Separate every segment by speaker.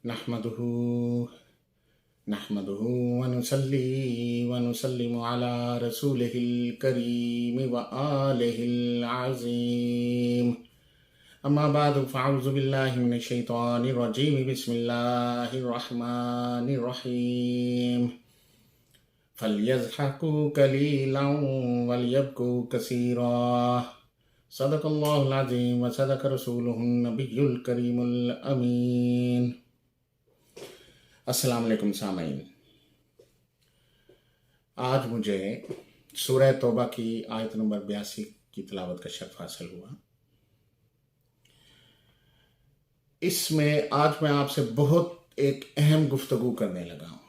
Speaker 1: नहमदुहु नहमदुहु व नुसल्ली व नुसल्लिमु अला रसूलिहिल करीम व आलिहिल अज़ीम। अम्मा बादु फ़अऊज़ु बिल्लाहि मिनश शैतानिर रजीम। बिस्मिल्लाहिर रहमानिर रहीम। फल्यज़हकू कलीलन वलयबकू कसीरा। सदक़ल्लाहुल अज़ीम व सदक़ रसूलुहुन नबियुल करीमुल अमीन। अस्सलाम वालेकुम सामीन। आज मुझे सूरह तौबा की आयत नंबर 82 की तिलावत का शर्फ हासिल हुआ। इसमें आज मैं आपसे बहुत एक अहम गुफ्तगू करने लगा हूँ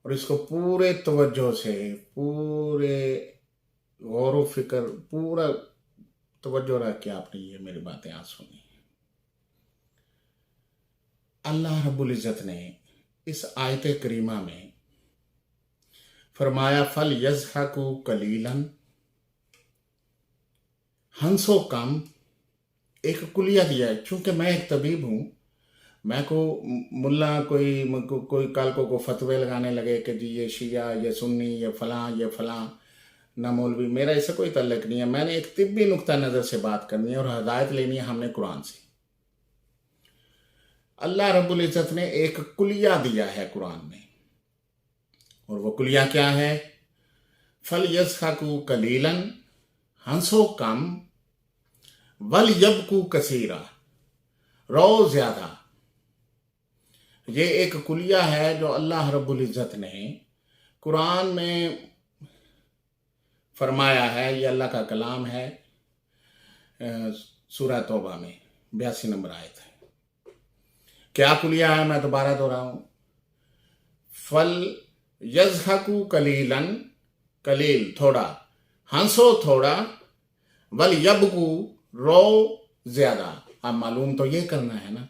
Speaker 1: और इसको पूरे तवज्जो से, पूरे गौर व फिक्र, पूरा तवज्जो रख के आपने ये मेरी बातें आज सुनी। अल्लाह रब्बुल इज़्ज़त ने इस आयत करीमा में फरमाया फल यज़हकू कलीलन, हंसो कम। एक कुलिया दिया है। चूंकि मैं एक तबीब हूँ, मैं को मुल्ला कोई कल को फतवे लगाने लगे कि जी ये शिया, ये सुन्नी, ये फलां ना मौलवी, मेरा इससे कोई तल्लक नहीं है। मैंने एक तिब्बी नुक्ता नज़र से बात करनी है और हदायत लेनी है हमने कुरान से। अल्लाह रब्बुल इज़्ज़त ने एक कुलिया दिया है कुरान में, और वो कुलिया क्या है? फल यज़हकू कलीलन, हंसो कम, वल यबकू कसीरा, रो ज्यादा। ये एक कुलिया है जो अल्लाह रब्बुल इज़्ज़त ने कुरान में फरमाया है। ये अल्लाह का कलाम है। सूरह तौबा में 82 नंबर आयत है। क्या कुलिया है? मैं दोबारा दोहराऊं। फल यज़हकू कलीलन, कलील थोड़ा, हंसो थोड़ा, वल यबकू रो ज्यादा। अब मालूम तो ये करना है ना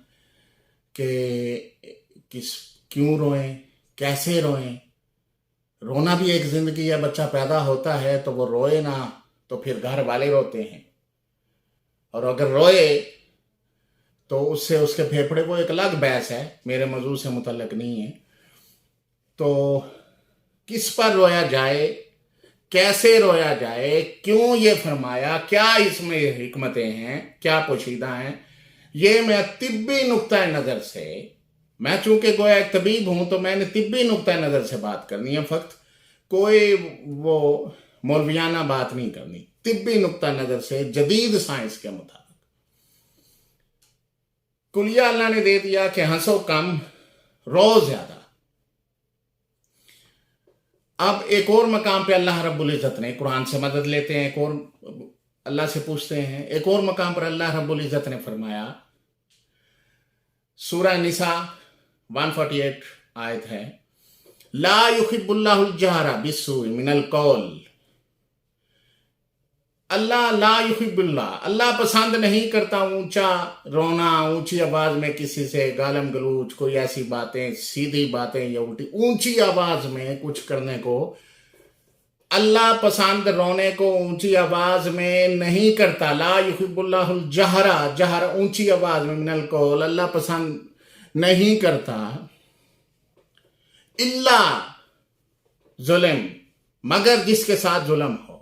Speaker 1: कि क्यों रोएं, कैसे रोएं। रोना भी एक जिंदगी है। बच्चा पैदा होता है तो वो रोए ना तो फिर घर वाले रोते हैं, और अगर रोए तो उससे उसके फेफड़े, वो एक अलग बहस है, मेरे मौजू से मुतल्लक नहीं है। तो किस पर रोया जाए, कैसे रोया जाए, क्यों ये फरमाया, क्या इसमें हिकमतें हैं, क्या पोशीदा हैं, ये मैं तिब्बी नुक्ता नज़र से, मैं चूंकि गोया एक तबीब हूं तो मैंने तिब्बी नुक्ता नज़र से बात करनी है। फक्त कोई वो मौलवियाना बात नहीं करनी, तिब्बी नुक्ता नज़र से, जदीद साइंस के मुताबिक। कुलिया अल्लाह ने दे दिया कि हंसो कम, रो ज्यादा। अब एक और मकाम पे अल्लाह रब्बुल इज़्ज़त ने, कुरान से मदद लेते हैं, एक और अल्लाह से पूछते हैं। एक और मकाम पर अल्लाह रब्बुल इज़्ज़त ने फरमाया, सूरह निसा 148 आयत है, ला युहिब्बुल्लाहुल जहरा बिस्सुइ मिनल कौल। अल्लाह ला युहिब्बुल्लाह, अल्लाह पसंद नहीं करता ऊंचा रोना, ऊंची आवाज में किसी से गालम गलूच, कोई ऐसी बातें, सीधी बातें या उल्टी ऊंची आवाज में कुछ करने को अल्लाह पसंद, रोने को ऊंची आवाज में नहीं करता। ला युहिब्बुल्लाहुल जहरा, जहर ऊंची आवाज में, मिनल कौल अल्लाह पसंद नहीं करता। इल्ला जुल्म, मगर जिसके साथ जुल्म हो।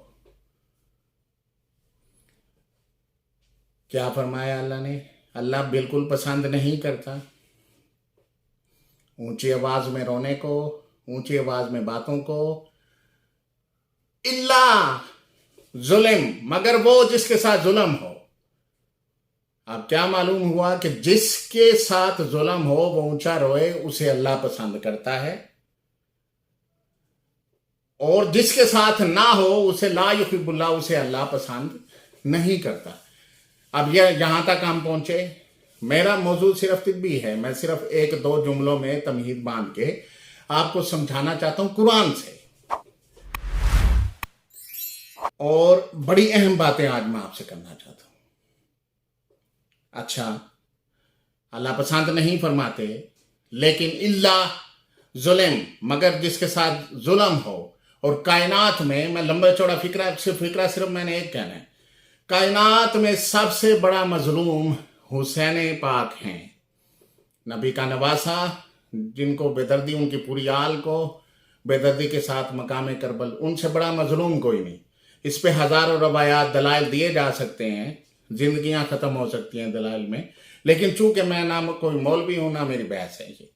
Speaker 1: क्या फरमाया अल्लाह ने? अल्लाह बिल्कुल पसंद नहीं करता ऊंची आवाज में रोने को, ऊंची आवाज में बातों को। इल्ला जुल्म, मगर वो जिसके साथ जुल्म हो। अब क्या मालूम हुआ कि जिसके साथ जुल्म हो वो ऊंचा रोए, उसे अल्लाह पसंद करता है, और जिसके साथ ना हो उसे ला युहिब्बुल्लाह, उसे अल्लाह पसंद नहीं करता। अब यह यहां तक हम पहुंचे। मेरा मौजूद सिर्फ तिब्बी है। मैं सिर्फ एक दो जुमलों में तमहीद बांध के आपको समझाना चाहता हूं कुरान से, और बड़ी अहम बातें आज मैं आपसे करना चाहता हूं। अच्छा, अल्लाह पसंद नहीं फरमाते, लेकिन इल्ला जुल्म, मगर जिसके साथ जुल्म हो। और कायनात में, मैं लंबा चौड़ा फिक्रा सिर्फ मैंने एक कहना है, कायनात में सबसे बड़ा मजलूम हुसैन पाक हैं। नबी का नवासा, जिनको बेदर्दी, उनकी पूरी आल को बेदर्दी के साथ मकाम करबल, उनसे बड़ा मजलूम कोई नहीं। इस पे हजारों रवायात दलाइल दिए जा सकते हैं, जिंदगियां खत्म हो सकती हैं दलाइल में, लेकिन चूंकि मैं ना कोई मौलवी हूं ना मेरी बहस है ये,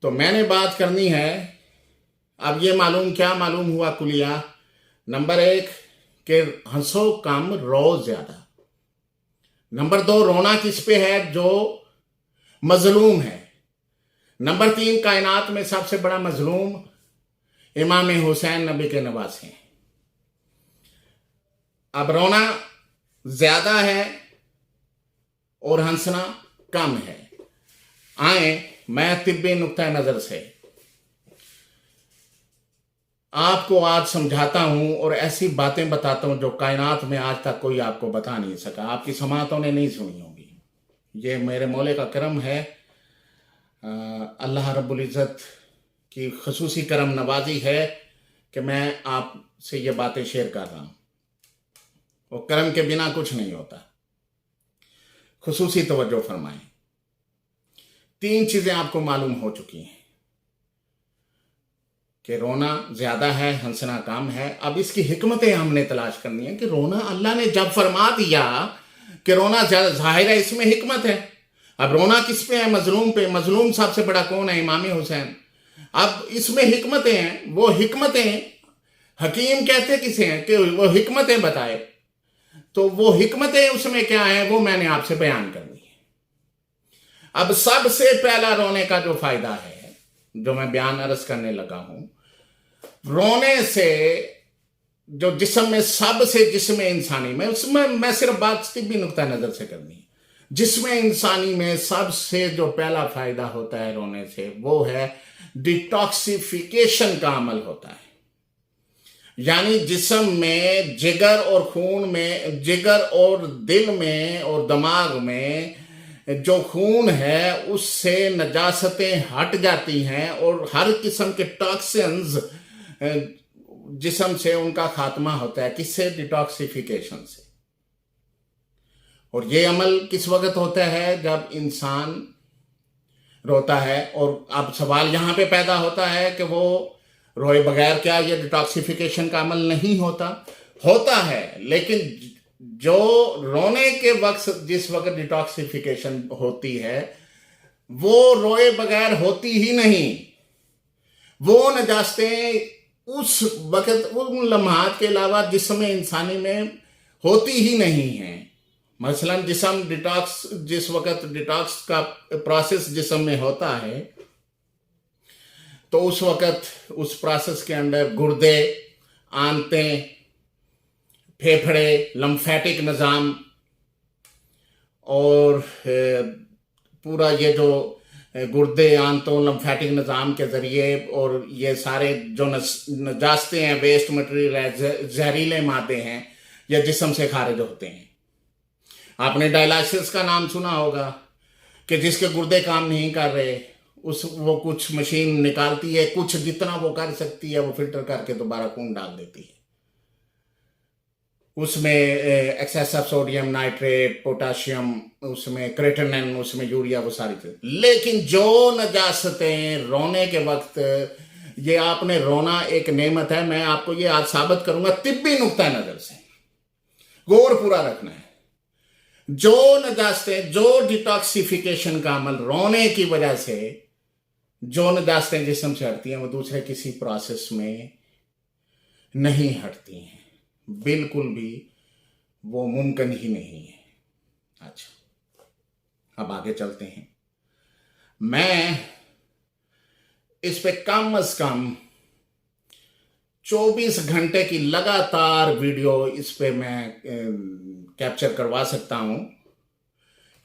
Speaker 1: तो मैंने बात करनी है। अब ये क्या मालूम हुआ कुलिया? नंबर 1 कि हंसो कम रो ज्यादा। नंबर 2 रोना किस पे है? जो मजलूम है। नंबर 3 कायनात में सबसे बड़ा मजलूम इमाम हुसैन नबी के नवासे हैं। अब रोना ज्यादा है और हंसना कम है। आए मैं तिब्बी नुक्ता नजर से आपको आज समझाता हूं और ऐसी बातें बताता हूं जो कायनात में आज तक कोई आपको बता नहीं सका, आपकी समातों ने नहीं सुनी होगी। ये मेरे मौले का करम है, अल्लाह रब्बुल इज़्ज़त की खसूसी करम नवाजी है कि मैं आपसे ये बातें शेयर कर रहा हूं। वो करम के बिना कुछ नहीं होता। खुसूसी तवज्जो फरमाएं। 3 चीजें आपको मालूम हो चुकी हैं कि रोना ज्यादा है, हंसना कम है। अब इसकी हिकमतें हमने तलाश करनी है कि रोना अल्लाह ने जब फरमा दिया कि रोना ज्यादा, जाहिर है इसमें हिकमत है। अब रोना किस पे है? मजलूम पे। मजलूम सबसे बड़ा कौन है? इमाम हुसैन। अब इसमें हिकमतें हैं। वो हिकमतें हकीम कहते किसे हैं कि वो हिकमतें बताए, तो वो हिकमतें उसमें क्या है वो मैंने आपसे बयान करनी है। अब सबसे पहला रोने का जो फायदा है, जो मैं बयान अर्ज करने लगा हूं, रोने से जो जिस्म में, सबसे जिस्म इंसानी में, उसमें मैं सिर्फ बात तिब्बी नुक्ता नजर से करनी है। जिस्म इंसानी में सबसे जो पहला फायदा होता है रोने से, वो है डिटॉक्सिफिकेशन का अमल होता है। यानी जिस्म में, जिगर और खून में, जिगर और दिल में और दिमाग में जो खून है उससे नजासतें हट जाती हैं और हर किस्म के टॉक्सिन्स जिस्म से उनका खात्मा होता है। किससे? डिटॉक्सिफिकेशन से। और ये अमल किस वक्त होता है? जब इंसान रोता है। और अब सवाल यहां पे पैदा होता है कि वो रोए बगैर क्या ये डिटॉक्सिफिकेशन का अमल नहीं होता? होता है, लेकिन जो रोने के वक्त, जिस वक्त डिटॉक्सिफिकेशन होती है, वो रोए बगैर होती ही नहीं। वो नजास्तें उस वक्त, उन लम्हात के अलावा जिस्म इंसानी में होती ही नहीं है। मसलन जिस्म डिटॉक्स, जिस वक्त डिटॉक्स का प्रोसेस जिस्म में होता है, तो उस वक्त उस प्रोसेस के अंदर गुर्दे, आंतें, फेफड़े, लम्फेटिक निज़ाम और पूरा ये जो गुर्दे, आंतों, लम्फेटिक निज़ाम के ज़रिए और ये सारे जो नजास्तें हैं, वेस्ट मटेरियल है, जहरीले मादे हैं, या जिस्म से खारिज होते हैं। आपने डायलिसिस का नाम सुना होगा कि जिसके गुर्दे काम नहीं कर रहे, वो कुछ मशीन निकालती है, कुछ जितना वो कर सकती है वो फिल्टर करके दोबारा खून डाल देती है। उसमें excess of sodium nitrate, potassium, उसमें क्रेटिनिन, उसमें यूरिया, वो सारी चीजें। लेकिन जो नजासतें रोने के वक्त, ये आपने रोना एक नेमत है, मैं आपको ये आज साबित करूंगा तिब्बी नुक्ता नजर से, गौर पूरा रखना है। जो नजास्तें, जो डिटॉक्सिफिकेशन का अमल रोने की वजह से जो नजास्तें जिस्म से हटती हैं, वो दूसरे किसी प्रोसेस में नहीं हटती हैं, बिल्कुल भी वो मुमकिन ही नहीं है। अच्छा, अब आगे चलते हैं। मैं इस पे कम से कम 24 घंटे की लगातार वीडियो इस पे मैं कैप्चर करवा सकता हूं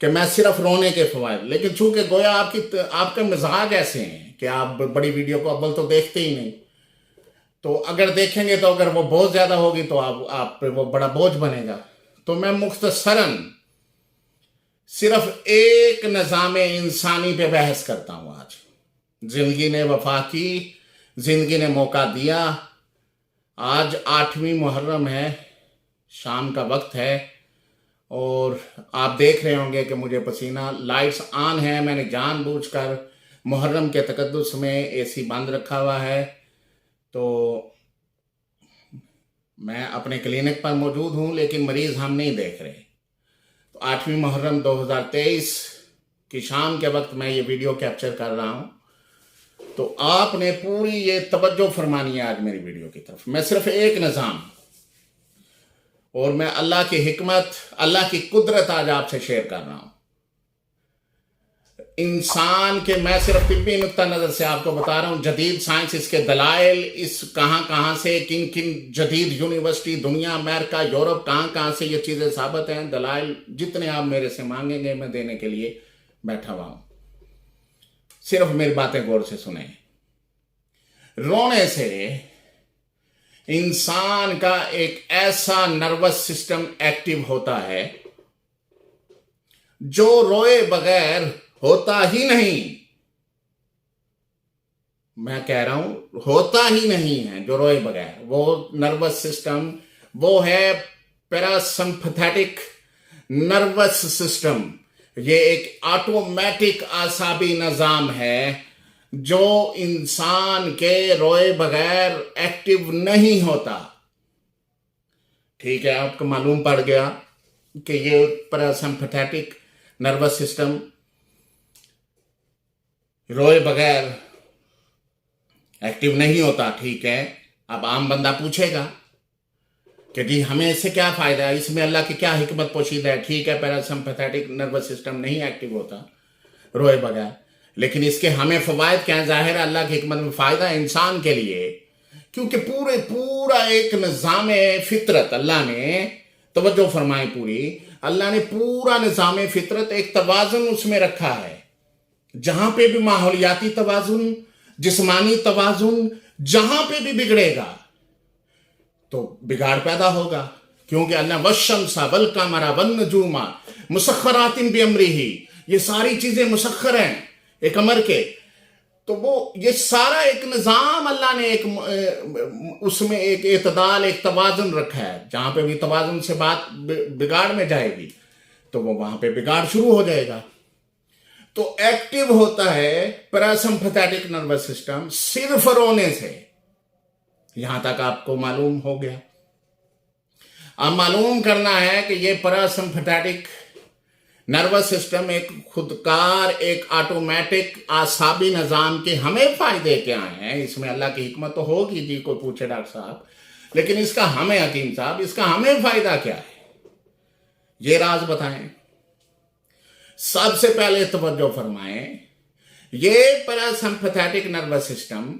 Speaker 1: कि मैं सिर्फ रोने के फवायद। लेकिन चूंकि गोया आपके मिजाज ऐसे हैं कि आप बड़ी वीडियो को अव्वल तो देखते ही नहीं, तो अगर देखेंगे तो अगर वो बहुत ज्यादा होगी तो आप पे वो बड़ा बोझ बनेगा। तो मैं मुख्तसरन सिर्फ एक निज़ाम इंसानी पे बहस करता हूं आज। जिंदगी ने वफा की, जिंदगी ने मौका दिया। आज 8वीं मुहर्रम है, शाम का वक्त है اور آپ دیکھ رہے ہوں گے کہ مجھے پسینہ، لائٹس آن ہیں، میں نے جان بوجھ کر محرم کے تقدس میں اے سی بند رکھا ہوا ہے، تو میں اپنے کلینک پر موجود ہوں لیکن مریض ہم نہیں دیکھ رہے۔ تو 8ویں محرم 2023 کی شام کے وقت میں یہ ویڈیو کیپچر کر رہا ہوں، تو آپ نے پوری یہ توجہ فرمانی ہے آج میری ویڈیو کی طرف۔ میں صرف ایک نظام اور میں اللہ کی حکمت، اللہ کی قدرت آج آپ سے شیئر کر رہا ہوں۔ انسان کے، میں صرف طبی نقطہ نظر سے آپ کو بتا رہا ہوں، جدید سائنس، اس کے دلائل، اس کہاں سے، کن جدید یونیورسٹی، دنیا، امریکہ، یورپ، کہاں سے یہ چیزیں ثابت ہیں، دلائل جتنے آپ میرے سے مانگیں گے میں دینے کے لیے بیٹھا ہوا ہوں۔ صرف میری باتیں غور سے سنیں۔ رونے سے انسان کا ایک ایسا نروس سسٹم ایکٹیو ہوتا ہے جو روئے بغیر ہوتا ہی نہیں۔ میں کہہ رہا ہوں ہوتا ہی نہیں ہے جو روئے بغیر۔ وہ نروس سسٹم وہ ہے پیراسمپتھیٹک نروس سسٹم۔ یہ ایک آٹومیٹک اعصابی نظام ہے جو انسان کے روئے بغیر ایکٹیو نہیں ہوتا۔ ٹھیک ہے، آپ کو معلوم پڑ گیا کہ یہ پیراسمپتھیٹک نروس سسٹم روئے بغیر ایکٹیو نہیں ہوتا۔ ٹھیک ہے، اب عام بندہ پوچھے گا کہ جی ہمیں اس سے کیا فائدہ ہے، اس میں اللہ کی کیا حکمت پوشیدہ ہے؟ ٹھیک ہے، پیراسمپتھیٹک نروس سسٹم نہیں ایکٹیو ہوتا روئے بغیر، لیکن اس کے ہمیں فوائد کیا ہیں؟ ظاہر ہے اللہ کی حکمت میں فائدہ ہے انسان کے لیے، کیونکہ پورا ایک نظام فطرت اللہ نے، توجہ فرمائیں پوری، اللہ نے پورا نظام فطرت ایک توازن اس میں رکھا ہے۔ جہاں پہ بھی ماحولیاتی توازن، جسمانی توازن جہاں پہ بھی بگڑے گا تو بگاڑ پیدا ہوگا، کیونکہ اللہ والشمس والقمر والنجوم مسخرات بامرہ، یہ ساری چیزیں مسخر ہیں ایک امر کے، تو وہ یہ سارا ایک نظام اللہ نے ایک اس میں ایک اعتدال، ایک توازن رکھا ہے۔ جہاں پہ بھی توازن سے بات بگاڑ میں جائے گی تو وہ وہاں پہ بگاڑ شروع ہو جائے گا۔ تو ایکٹیو ہوتا ہے پیراسمپتھیٹک نروس سسٹم صرف رونے سے۔ یہاں تک آپ کو معلوم ہو گیا۔ اب معلوم کرنا ہے کہ یہ پیراسمپتھیٹک نروس سسٹم ایک خودکار، ایک آٹومیٹک اعصابی نظام کے ہمیں فائدے کیا ہیں؟ اس میں اللہ کی حکمت تو ہوگی، جی کوئی پوچھے ڈاکٹر صاحب، لیکن اس کا ہمیں، حکیم صاحب، اس کا ہمیں فائدہ کیا ہے؟ یہ راز بتائیں۔ سب سے پہلے توجہ فرمائیں، یہ پیراسمپتھیٹک نروس سسٹم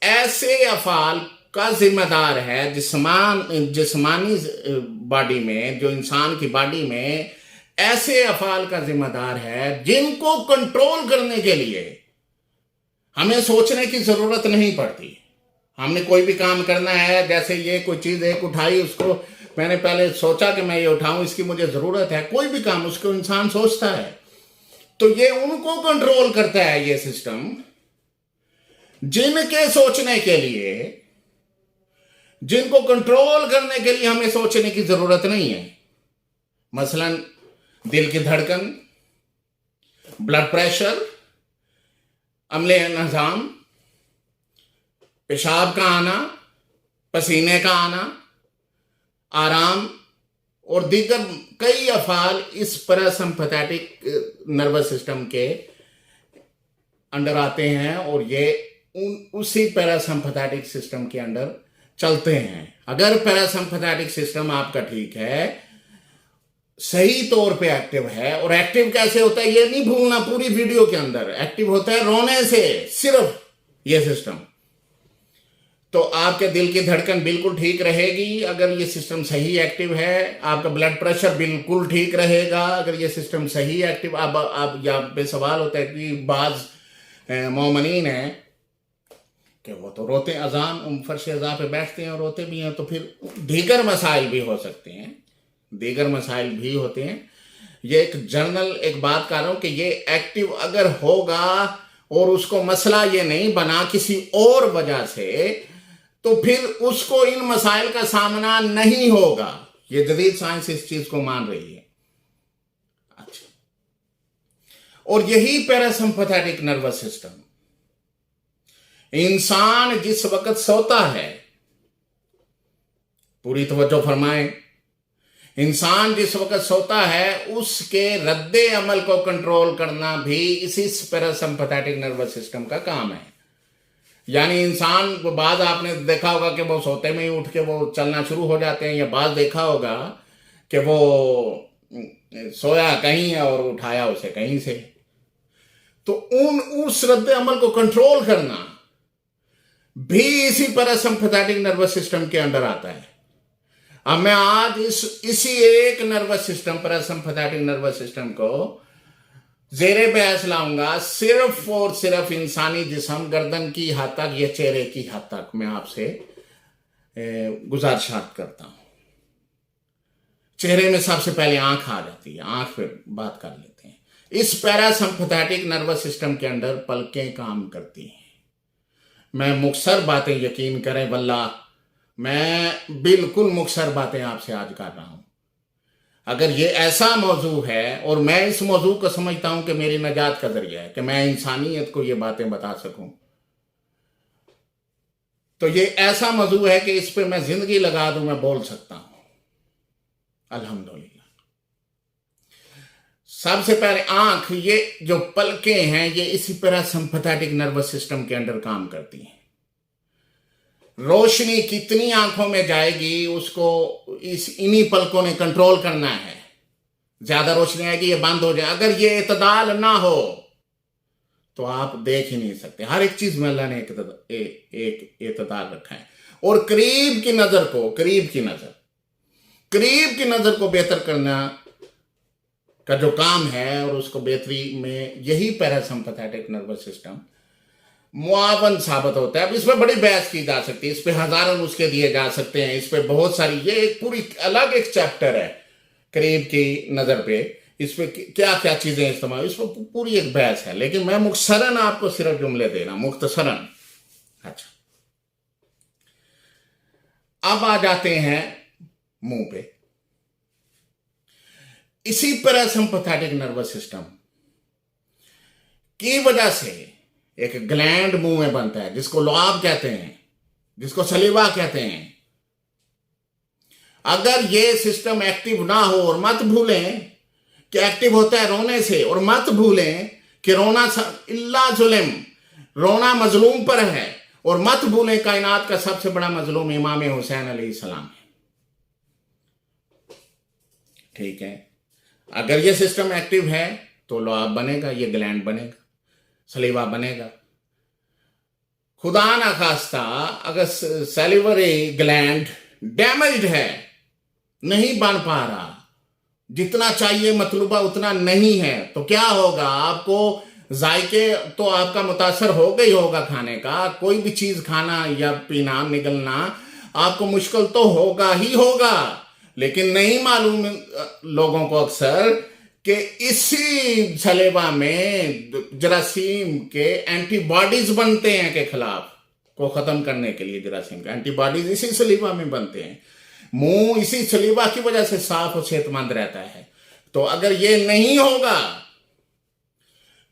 Speaker 1: ایسے افعال کا ذمہ دار ہے جسمانی باڈی میں، جو انسان کی باڈی میں ایسے افعال کا ذمہ دار ہے جن کو کنٹرول کرنے کے لیے ہمیں سوچنے کی ضرورت نہیں پڑتی۔ ہم نے کوئی بھی کام کرنا ہے، جیسے یہ کوئی چیز ایک اٹھائی، اس کو میں نے پہلے سوچا کہ میں یہ اٹھاؤں، اس کی مجھے ضرورت ہے، کوئی بھی کام اس کو انسان سوچتا ہے، تو یہ ان کو کنٹرول کرتا ہے یہ سسٹم جن کے سوچنے کے لیے، جن کو کنٹرول کرنے کے لیے ہمیں سوچنے کی ضرورت نہیں ہے۔ مثلا دل کی دھڑکن، بلڈ پریشر، عملے نظام، پیشاب کا آنا، پسینے کا آنا، آرام اور دیگر کئی افعال اس پیراسمپتھیٹک نروس سسٹم کے انڈر آتے ہیں، اور یہ اسی پیراسمپتھیٹک سسٹم کے انڈر چلتے ہیں۔ اگر پیراسمپتھیٹک سسٹم آپ کا ٹھیک ہے، صحیح طور پہ ایکٹیو ہے، اور ایکٹیو کیسے ہوتا ہے یہ نہیں بھولنا، پوری ویڈیو کے اندر ایکٹیو ہوتا ہے رونے سے صرف یہ سسٹم، تو آپ کے دل کی دھڑکن بالکل ٹھیک رہے گی اگر یہ سسٹم صحیح ایکٹیو ہے، آپ کا بلڈ پریشر بالکل ٹھیک رہے گا اگر یہ سسٹم صحیح ایکٹیو۔ آپ یہاں پہ سوال ہوتا ہے کہ بعض مومنین ہیں کہ وہ تو روتے، اذان فرش اذان پہ بیٹھتے ہیں اور روتے بھی ہیں، تو پھر دیگر مسائل بھی ہو سکتے ہیں، دیگر مسائل بھی ہوتے ہیں۔ یہ ایک جنرل ایک بات کر رہا ہوں کہ یہ ایکٹیو اگر ہوگا اور اس کو مسئلہ یہ نہیں بنا کسی اور وجہ سے، تو پھر اس کو ان مسائل کا سامنا نہیں ہوگا۔ یہ جدید سائنس اس چیز کو مان رہی ہے. اچھا، اور یہی پیراسمپتھیٹک نروس سسٹم انسان جس وقت سوتا ہے، پوری توجہ فرمائیں، انسان جس وقت سوتا ہے اس کے رد عمل کو کنٹرول کرنا بھی اسی پیراسمپتھیٹک نروس سسٹم کا کام ہے. یعنی انسان کو بعض آپ نے دیکھا ہوگا کہ وہ سوتے میں ہی اٹھ کے وہ چلنا شروع ہو جاتے ہیں، یا بعض دیکھا ہوگا کہ وہ سویا کہیں اور اٹھایا اسے کہیں سے. تو اس رد عمل کو کنٹرول کرنا بھی اسی پیراسمپتھیٹک نروس سسٹم کے اندر آتا ہے. اب میں آج اسی ایک nervous system, parasympathetic nervous system کو زیر بحث لاؤں گا، صرف اور صرف انسانی جسم، گردن کی حد تک یا چہرے کی حد تک میں آپ سے گزارشات کرتا ہوں. چہرے میں سب سے پہلے آنکھ آ جاتی ہے، آنکھ پہ بات کر لیتے ہیں. اس پیراسمپتھیٹک نروس سسٹم کے اندر پلکیں کام کرتی ہیں. میں مختصر باتیں، یقین کریں واللہ میں بالکل مختصر باتیں آپ سے آج کر رہا ہوں. اگر یہ ایسا موضوع ہے، اور میں اس موضوع کو سمجھتا ہوں کہ میری نجات کا ذریعہ ہے کہ میں انسانیت کو یہ باتیں بتا سکوں، تو یہ ایسا موضوع ہے کہ اس پہ میں زندگی لگا دوں، میں بول سکتا ہوں الحمدللہ. سب سے پہلے آنکھ، یہ جو پلکیں ہیں یہ اسی پیراسمپتھیٹک نروس سسٹم کے اندر کام کرتی ہیں. روشنی کتنی آنکھوں میں جائے گی اس کو انہی پلکوں نے کنٹرول کرنا ہے. زیادہ روشنی آئے گی یہ بند ہو جائے. اگر یہ اعتدال نہ ہو تو آپ دیکھ ہی نہیں سکتے. ہر ایک چیز میں اللہ نے ایک اعتدال رکھا ہے. اور قریب کی نظر کو بہتر کرنا کا جو کام ہے، اور اس کو بہتری میں یہی پیراسمپتھیٹک نروس سسٹم معاون ثابت ہوتا ہے. اب اس پہ بڑی بحث کی جا سکتی ہے، اس پہ ہزاروں نسخے دیے جا سکتے ہیں، اس پہ بہت ساری، یہ ایک پوری الگ ایک چیپٹر ہے قریب کی نظر پہ. اس پہ کیا کیا چیزیں استعمال، اس پہ پوری ایک بحث ہے، لیکن میں مختصراً آپ کو صرف جملے دینا، مختصراً. اچھا، اب آ جاتے ہیں منہ پہ. اسی پیراسمپتھیٹک نروس سسٹم کی وجہ سے ایک گلینڈ منہ میں بنتا ہے جس کو لعاب کہتے ہیں، جس کو سلیوا کہتے ہیں. اگر یہ سسٹم ایکٹیو نہ ہو، اور مت بھولیں کہ ایکٹیو ہوتا ہے رونے سے، اور مت بھولیں کہ رونا اللہ ظلم، رونا مظلوم پر ہے، اور مت بھولیں کائنات کا سب سے بڑا مظلوم امام حسین علیہ السلام ہے. ٹھیک ہے، اگر یہ سسٹم ایکٹیو ہے تو لعاب بنے گا، یہ گلینڈ بنے گا، سلیوا بنے گا. خدا نہ خواستہ اگر سیلیوری گلینڈ ڈیمیجڈ ہے، نہیں بن پا رہا، جتنا چاہیے مطلوبہ اتنا نہیں ہے، تو کیا ہوگا؟ آپ کو ذائقے تو آپ کا متاثر ہو گئی ہوگا کھانے کا، کوئی بھی چیز کھانا یا پینا، نگلنا آپ کو مشکل تو ہوگا ہی ہوگا. لیکن نہیں معلوم لوگوں کو اکثر کہ اسی سلیوا میں جراثیم کے اینٹی باڈیز بنتے ہیں کے خلاف کو ختم کرنے کے لیے. جراثیم کے اینٹی باڈیز اسی سلیوا میں بنتے ہیں. منہ اسی سلیوا کی وجہ سے صاف اور صحت مند رہتا ہے. تو اگر یہ نہیں ہوگا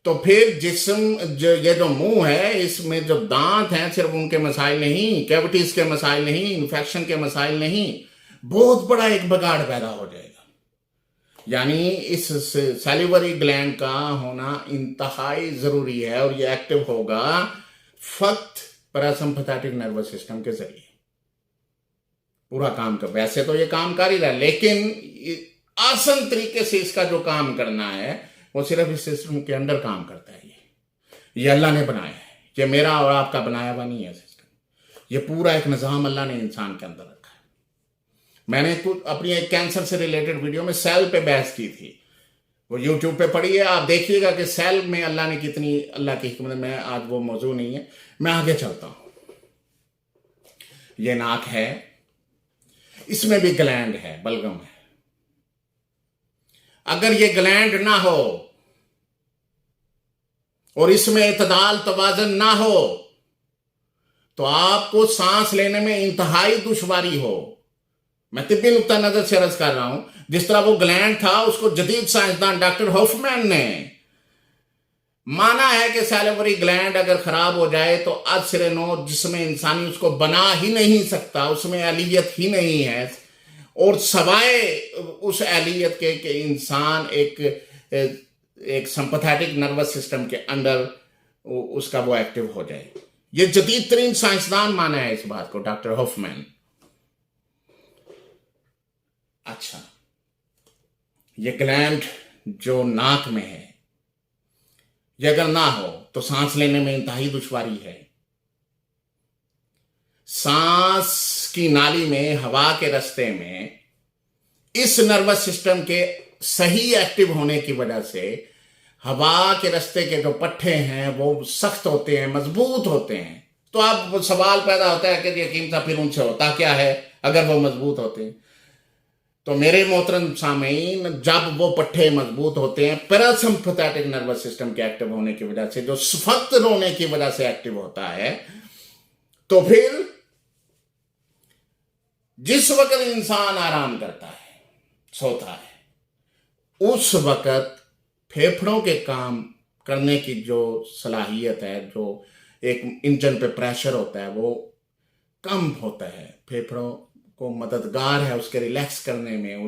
Speaker 1: تو پھر جسم یہ جو منہ ہے، اس میں جو دانت ہیں، صرف ان کے مسائل نہیں، کیوٹیز کے مسائل نہیں، انفیکشن کے مسائل نہیں، بہت بڑا ایک بگاڑ پیدا ہو جائے گا. یعنی اس سیلیوری گلینڈ کا ہونا انتہائی ضروری ہے، اور یہ ایکٹیو ہوگا فقط پیراسمپتھیٹک نروس سسٹم کے ذریعے. پورا کام کر، ویسے تو یہ کام کر ہی رہا ہے، لیکن آسان طریقے سے اس کا جو کام کرنا ہے وہ صرف اس سسٹم کے اندر کام کرتا ہے. یہ اللہ نے بنایا ہے، یہ میرا اور آپ کا بنایا ہوا نہیں ہے سسٹم. یہ پورا ایک نظام اللہ نے انسان کے اندر رکھا ہے. میں نے اپنی ایک کینسر سے ریلیٹڈ ویڈیو میں سیل پہ بحث کی تھی، وہ یوٹیوب پہ پڑھی ہے، آپ دیکھیے گا کہ سیل میں اللہ نے کتنی، اللہ کی حکمت میں. آج وہ موضوع نہیں ہے، میں آگے چلتا ہوں. یہ ناک ہے، اس میں بھی گلینڈ ہے، بلغم ہے. اگر یہ گلینڈ نہ ہو اور اس میں اعتدال توازن نہ ہو تو آپ کو سانس لینے میں انتہائی دشواری ہو. मैं तिब्बी नुक्ता नजर से अर्ज कर रहा हूं, जिस तरह वो ग्लैंड था उसको जदीद साइंसदान डॉक्टर हॉफमैन ने माना है कि सैलिवरी ग्लैंड अगर खराब हो जाए तो आज सिरे नो जिसमें इंसानी उसको बना ही नहीं सकता, उसमें एलियत ही नहीं है, और सवाए उस एलियत के कि इंसान एक सिंपैथेटिक नर्वस सिस्टम के अंदर उसका वो एक्टिव हो जाए। ये जदीद तरीन साइंसदान माना है इस बात को, डॉक्टर हॉफमैन। अच्छा, ये ग्लैंड जो नाक में है, ये अगर ना हो तो सांस लेने में इंतहाई दुश्वारी है। सांस की नाली में, हवा के रास्ते में इस नर्वस सिस्टम के सही एक्टिव होने की वजह से हवा के रास्ते के जो पट्टे हैं वो सख्त होते हैं, मजबूत होते हैं। तो अब सवाल पैदा होता है कि यकीन सा फिर उनसे होता क्या है अगर वो मजबूत होते हैं? तो मेरे मोहतरम सामीन, जब वो पट्टे मजबूत होते हैं पैरासिम्पैथेटिक नर्वस सिस्टम के एक्टिव होने की वजह से, जो सख्त रोने की वजह से एक्टिव होता है, तो फिर जिस वक्त इंसान आराम करता है, सोता है, उस वक्त फेफड़ों के काम करने की जो सलाहियत है, जो एक इंजन पे प्रेशर होता है वो कम होता है। फेफड़ों को मददगार है उसके रिलैक्स करने में,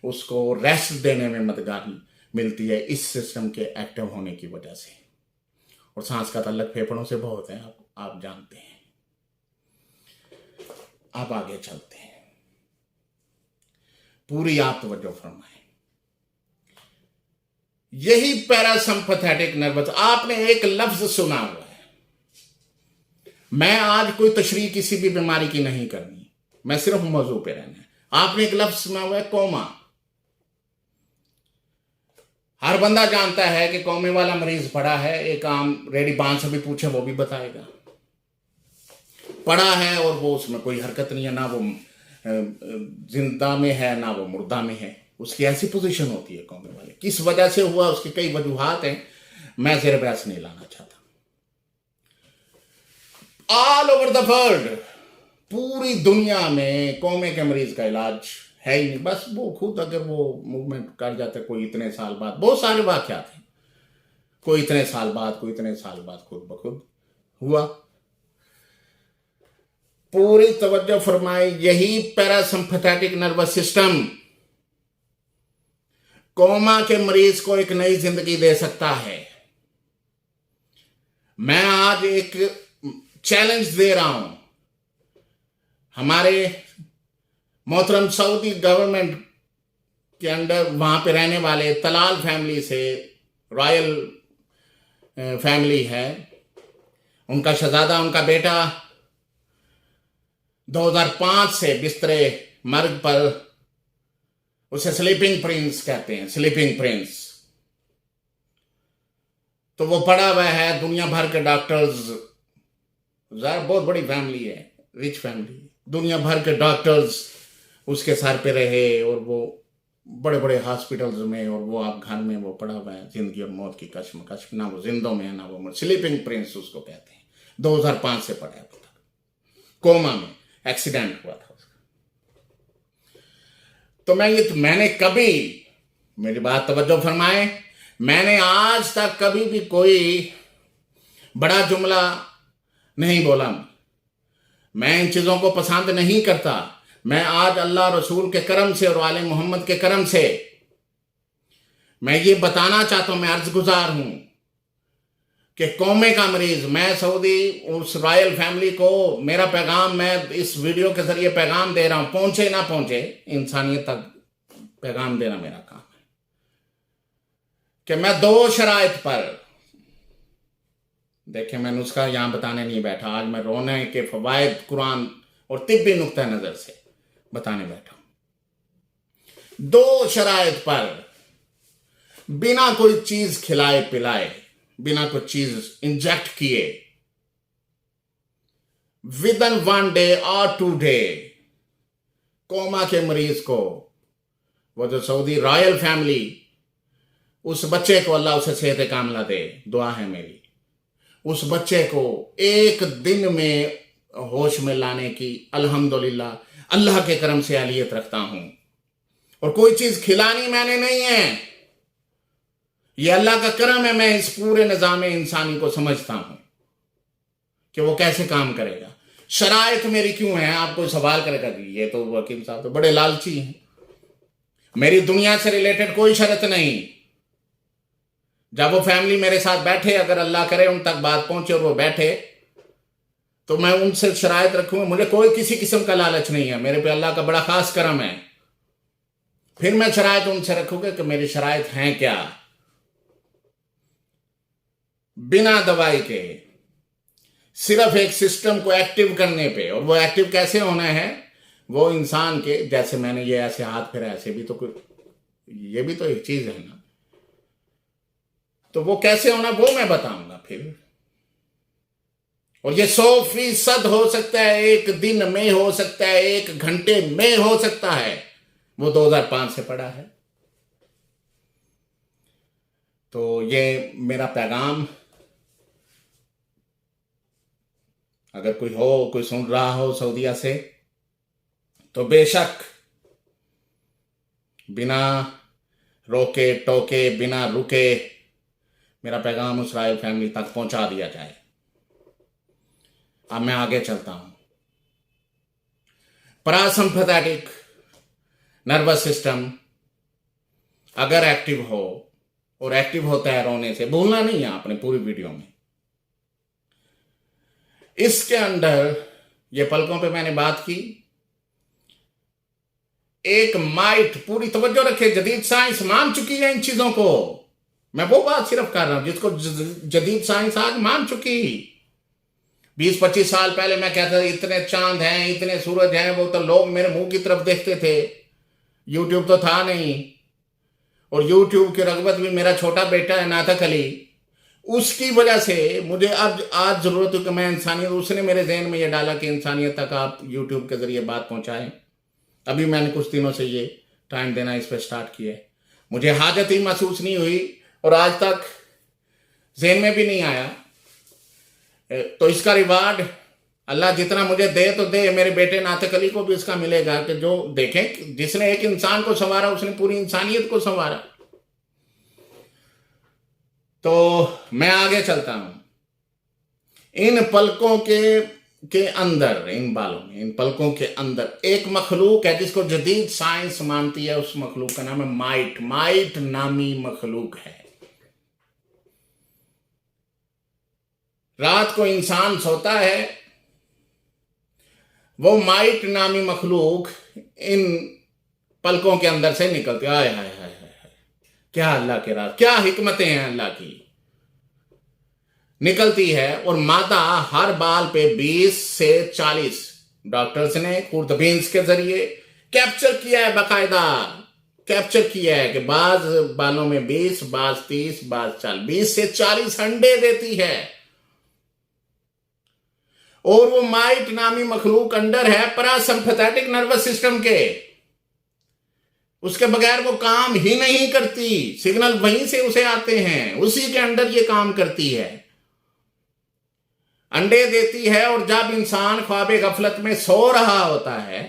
Speaker 1: उसको रेस्ट देने में मददगार मिलती है इस सिस्टम के एक्टिव होने की वजह से। और सांस का ताल्लुक फेफड़ों से बहुत है, आप जानते हैं। आप आगे चलते हैं, पूरी आप तवज्जो फरमाएं। यही पैरासिम्पैथेटिक नर्वस, आपने एक लफ्ज सुना हुआ है। मैं आज कोई तशरीह किसी भी बीमारी की नहीं करनी, मैं सिर्फ मौजू पे रहना है। आपने एक लफ्ज सुना हुआ है, कोमा। हर बंदा जानता है कि कोमे वाला मरीज पड़ा है, एक आम रेडी बांध से भी पूछे वो भी बताएगा। पड़ा है और वो उसमें कोई हरकत नहीं है, ना वो जिंदा में है ना वो मुर्दा में है, उसकी ऐसी पोजीशन होती है कोमे वाले। किस वजह से हुआ उसकी कई वजूहात हैं, मैं ज़ेर बहस नहीं लाना चाहता। ऑल ओवर द वर्ल्ड, पूरी दुनिया में कोमे के मरीज का इलाज है ही नहीं। बस वो खुद अगर वो मूवमेंट कर जाते, कोई इतने साल बाद, बहुत सारे वाकयात हैं, कोई इतने साल बाद, कोई इतने साल बाद खुद ब खुद हुआ। पूरी तवज्जो फरमाए, यही पैरासिम्पैथेटिक नर्वस सिस्टम कोमा के मरीज को एक नई जिंदगी दे सकता है। मैं आज एक चैलेंज दे रहा हूं हमारे मोहतरम सऊदी गवर्नमेंट के अंडर वहां पे रहने वाले तलाल फैमिली से, रॉयल फैमिली है, उनका शहजादा, उनका बेटा 2005 से बिस्तरे मर्ग पर, उसे स्लीपिंग प्रिंस कहते हैं, स्लीपिंग प्रिंस। तो वो पड़ा हुआ है, दुनिया भर के डॉक्टर्स, बहुत बड़ी फैमिली है, रिच फैमिली, दुनिया भर के डॉक्टर्स उसके सर पे रहे, और वो बड़े बड़े हॉस्पिटल्स में, और वो आप घर में वो पड़ा हुआ है, जिंदगी और मौत की कश्मकश, ना वो जिंदों में है ना वो, स्लीपिंग प्रिंस उसको कहते हैं। 2005 से पड़ा है अभी तक, कोमा में, एक्सीडेंट हुआ था उसका। तो मैंने कभी, मेरी बात तवज्जो फरमाए, मैंने आज तक कभी भी कोई बड़ा जुमला नहीं बोला। मैं इन चीजों को पसंद नहीं करता। मैं आज अल्लाह रसूल के करम से और आले मोहम्मद के करम से मैं ये बताना चाहता हूं, मैं अर्जगुजार हूं कि कौमे का मरीज, मैं सऊदी उस रॉयल फैमिली को मेरा पैगाम, मैं इस वीडियो के जरिए पैगाम दे रहा हूं, पहुंचे ना पहुंचे, इंसानियत तक पैगाम देना मेरा काम है कि मैं 2 शराइत पर, देखें मैं नुस्खा यहां बताने नहीं बैठा, आज मैं रोने के फवायद कुरान और तिब्बी नुक्ता नजर से बताने बैठा हूं। 2 शराइत पर बिना कोई चीज खिलाए पिलाए, बिना कोई चीज इंजेक्ट किए, विद इन 1 डे और 2 डे, कोमा के मरीज को, वो जो सऊदी रॉयल फैमिली, उस बच्चे को अल्लाह उसे सेहत कामला दे, दुआ है मेरी, उस बच्चे को 1 दिन में होश में लाने की अल्हम्दुलिल्लाह اللہ کے کرم سے اہلیت رکھتا ہوں، اور کوئی چیز کھلانی میں نے نہیں ہے، یہ اللہ کا کرم ہے۔ میں اس پورے نظام انسانی کو سمجھتا ہوں کہ وہ کیسے کام کرے گا۔ شرائط میری کیوں ہیں؟ آپ کو سوال کرے گا جی یہ تو وکیل صاحب تو بڑے لالچی ہیں۔ میری دنیا سے ریلیٹڈ کوئی شرط نہیں۔ جب وہ فیملی میرے ساتھ بیٹھے، اگر اللہ کرے ان تک بات پہنچے اور وہ بیٹھے، تو میں ان سے شرائط رکھوں گا۔ مجھے کوئی کسی قسم کا لالچ نہیں ہے، میرے پہ اللہ کا بڑا خاص کرم ہے۔ پھر میں شرائط ان سے رکھوں گا کہ میری شرائط ہیں کیا۔ بنا دوائی کے، صرف ایک سسٹم کو ایکٹیو کرنے پہ، اور وہ ایکٹیو کیسے ہونا ہے؟ وہ انسان کے جیسے میں نے یہ ایسے ہاتھ پھیرا، ایسے بھی تو یہ بھی تو ایک چیز ہے نا، تو وہ کیسے ہونا وہ میں بتاؤں گا پھر۔ اور یہ 100% ہو سکتا ہے، ایک دن میں ہو سکتا ہے، ایک گھنٹے میں ہو سکتا ہے، وہ 2005 سے پڑا ہے۔ تو یہ میرا پیغام، اگر کوئی سن رہا ہو سعودیہ سے، تو بے شک بنا روکے ٹوکے، بنا رکے میرا پیغام اس رائل فیملی تک پہنچا دیا جائے۔ اب میں آگے چلتا ہوں۔ پراسمپیتھیٹک نروس سسٹم اگر ایکٹیو ہو، اور ایکٹیو ہوتا ہے رونے سے، بھولنا نہیں ہے آپ نے پوری ویڈیو میں، اس کے اندر یہ پلکوں پہ میں نے بات کی، ایک مائٹ، پوری توجہ رکھے، جدید سائنس مان چکی ہے ان چیزوں کو، میں وہ بات صرف کر رہا ہوں جس کو جدید سائنس آج مان چکی۔ 20-25 سال پہلے میں کہتا تھا اتنے چاند ہیں، اتنے سورج ہیں، وہ تو لوگ میرے منہ کی طرف دیکھتے تھے، یوٹیوب تو تھا نہیں، اور یوٹیوب کی رغبت بھی میرا چھوٹا بیٹا ہے ناطق علی، اس کی وجہ سے مجھے اب آج ضرورت ہے کہ میں انسانیت، اس نے میرے ذہن میں یہ ڈالا کہ انسانیت تک آپ یوٹیوب کے ذریعے بات پہنچائیں۔ ابھی میں نے کچھ دنوں سے یہ ٹائم دینا اس پہ سٹارٹ کیا ہے، مجھے حاجت ہی محسوس نہیں ہوئی، اور آج تک ذہن میں بھی نہیں آیا۔ تو اس کا ریوارڈ اللہ جتنا مجھے دے تو دے، میرے بیٹے ناطق علی کو بھی اس کا ملے گا، کہ جو دیکھیں جس نے ایک انسان کو سنوارا اس نے پوری انسانیت کو سنوارا۔ تو میں آگے چلتا ہوں۔ ان پلکوں کے اندر، ان بالوں میں، ان پلکوں کے اندر ایک مخلوق ہے جس کو جدید سائنس مانتی ہے، اس مخلوق کا نام ہے مائٹ۔ مائٹ نامی مخلوق ہے۔ رات کو انسان سوتا ہے، وہ مائٹ نامی مخلوق ان پلکوں کے اندر سے نکلتی ہے۔ آئے ہائے ہائے ہائے، کیا اللہ کے راز، کیا حکمتیں ہیں اللہ کی، نکلتی ہے، اور مادہ ہر بال پہ 20 سے 40 ڈاکٹرز نے خوردبینز کے ذریعے کیپچر کیا ہے، باقاعدہ کیپچر کیا ہے کہ بعض بالوں میں 20، بعض 30، بعض 40، 20 سے 40 انڈے دیتی ہے، اور وہ مائٹ نامی مخلوق انڈر ہے پراسمپیتھیٹک نروس سسٹم کے، اس کے بغیر وہ کام ہی نہیں کرتی، سگنل وہیں سے اسے آتے ہیں، اسی کے انڈر یہ کام کرتی ہے، انڈے دیتی ہے، اور جب انسان خواب غفلت میں سو رہا ہوتا ہے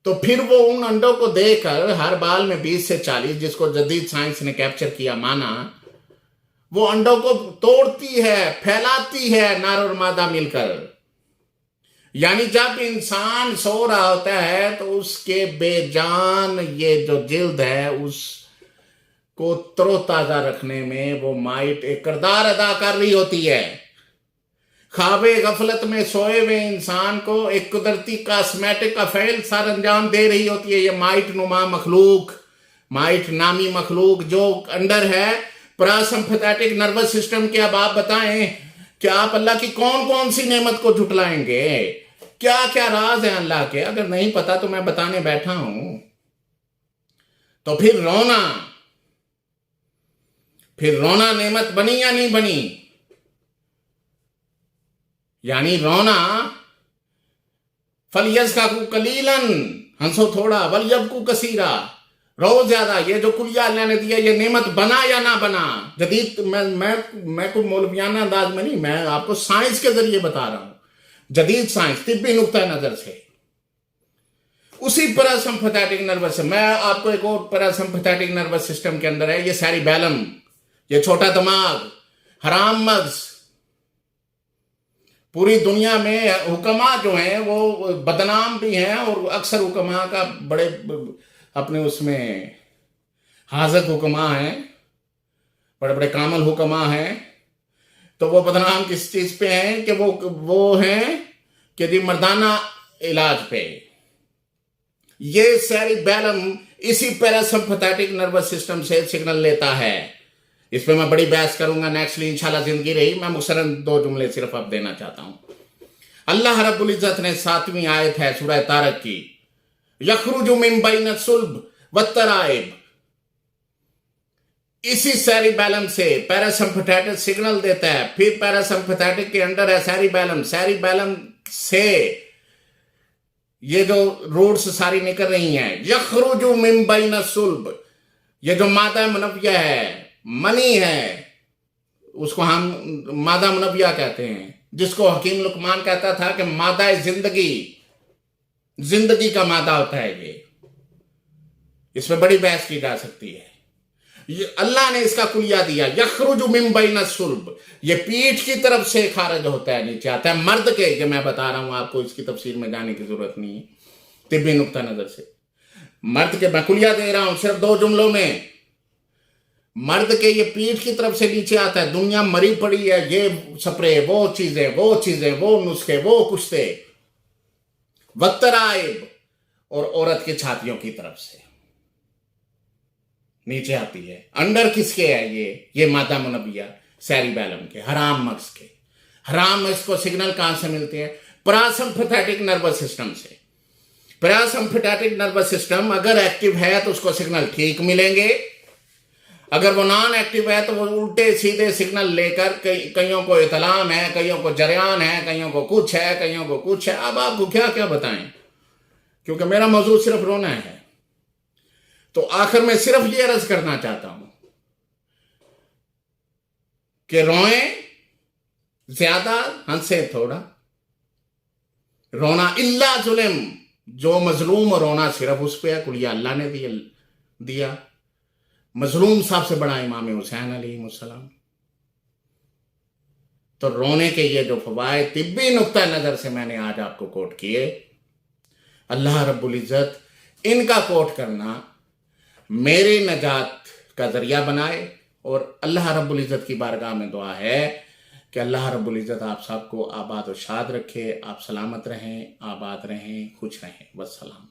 Speaker 1: تو پھر وہ ان انڈوں کو دے کر ہر بال میں 20 سے 40، جس کو جدید سائنس نے کیپچر کیا، مانا، وہ انڈوں کو توڑتی ہے، پھیلاتی ہے، نر اور مادہ مل کر۔ یعنی جب انسان سو رہا ہوتا ہے تو اس کے بے جان یہ جو جلد ہے اس کو ترو تازہ رکھنے میں وہ مائٹ ایک کردار ادا کر رہی ہوتی ہے۔ خواب غفلت میں سوئے ہوئے انسان کو ایک قدرتی کاسمیٹک کا فعل سر انجام دے رہی ہوتی ہے، یہ مائٹ نما مخلوق، مائٹ نامی مخلوق جو انڈر ہے پراسمپیتھیٹک نروس سسٹم کے۔ اب آپ بتائیں کہ آپ اللہ کی کون کون سی نعمت کو جھٹلائیں گے، کیا کیا راز ہیں اللہ کے؟ اگر نہیں پتا تو میں بتانے بیٹھا ہوں۔ تو پھر رونا نعمت بنی یا نہیں بنی؟ یعنی رونا، فَلْيَضْحَكُوا قَلِيلًا، ہنسو تھوڑا، وَلْيَبْكُوا كَثِيرًا، رو زیادہ۔ یہ جو کلیہ اللہ نے دیا، یہ نعمت بنا یا نہ بنا؟ جدید میں کوئی مولویانہ انداز میں نہیں، میں آپ کو سائنس کے ذریعے بتا رہا ہوں، جدید سائنس، طبی نقطہ نظر سے۔ उसी पैरासिम्पैथेटिक नर्वस, मैं आपको एक और पैरासिम्पैथेटिक नर्वस सिस्टम के अंदर है ये सेरिबेलम, ये छोटा दिमाग, हराम मगज। पूरी दुनिया में हुक्मा जो हैं वो बदनाम भी हैं, और अक्सर हुक्मा का बड़े अपने उसमें हाज़िक हुक्मा हैं, बड़े बड़े कामल हुक्मा हैं, तो वो बदनाम किस चीज पे हैं कि वो हैं कि जी मर्दाना इलाज पे। ये सेरिबेलम इसी पैरासिम्पैथेटिक नर्वस सिस्टम से सिग्नल लेता है। इस पे मैं बड़ी बहस करूंगा नेक्स्टली इंशाल्लाह जिंदगी रही। मैं मुख्तसरन 2 जुमले सिर्फ अब देना चाहता हूं। अल्लाह रब्बुल इज्जत ने 7वीं आयत है सूरह तारक की, यखरुजु मिन बैन सुल्ब वत्तराइब, इसी सेरिबेलम से पैरासिम्पैथेटिक सिग्नल देता है। फिर पैरासिम्पैथेटिक के अंडर है सेरिबेलम, सेरिबेलम से ये जो रूट्स सारी निकल रही हैं। यखरुजु मिन बैन सुल्ब, ये जो मादा मनविया है, मनी है, उसको हम मादा मनविया कहते हैं, जिसको हकीम लुकमान कहता था कि मादा जिंदगी, जिंदगी का मादा होता है ये। इसमें बड़ी बहस की जा सकती है। अल्लाह ने इसका कुलिया दिया, यखरुजु मिन बैन सुल्ब, ये पीठ की तरफ से खारिज होता है, नीचे आता है मर्द के। ये मैं बता रहा हूं आपको, इसकी तफसीर में जाने की जरूरत नहीं है, तिब्बी नुक्ता नजर से मर्द के मैं कुलिया दे रहा हूं सिर्फ 2 जुमलों में। मर्द के ये पीठ की तरफ से नीचे आता है। दुनिया मरी पड़ी है, ये स्प्रे, वो चीजें, वो नुस्खे, वो कुश्ते, वत्तराइब, और औरत की छातियों की तरफ से नीचे आती है। अंडर किसके है ये मादा मुनविया सेरिबेलम के, हराम मगज के। हराम मगज को सिग्नल कहां से मिलते हैं? पैरासिम्पैथेटिक नर्वस सिस्टम से। पैरासिम्पैथेटिक नर्वस सिस्टम अगर एक्टिव है तो उसको सिग्नल ठीक मिलेंगे, अगर वो नॉन एक्टिव है तो वो उल्टे सीधे सिग्नल लेकर कईयों को इतलाम है, कईयों को जरियान है, कईयों को कुछ है, कईयों को कुछ है। अब आपको क्या क्या बताएं, क्योंकि मेरा मौजूद सिर्फ रोना है। तो आखिर में सिर्फ ये अर्ज करना चाहता हूं कि रोएं ज्यादा, हंसे थोड़ा। रोना इल्ला जुल्म, जो मजलूम रोना सिर्फ उस पे है, कुलिया अल्लाह ने दिया। मजलूम सबसे बड़ा इमाम हुसैन अलैहिस्सलाम। तो रोने के ये जो फवायद तिब्बी नुक्ता नजर से मैंने आज आपको कोट किए, अल्लाह रब्बुल इज्जत इनका कोट करना मेरे नजात का जरिया बनाए। और अल्लाह रब्बुल इज्जत की बारगाह में दुआ है कि अल्लाह रब्बुल इज्जत आप सबको आबाद और शाद रखे, आप सलामत रहें, आबाद रहें, खुश रहें। वस्सलाम।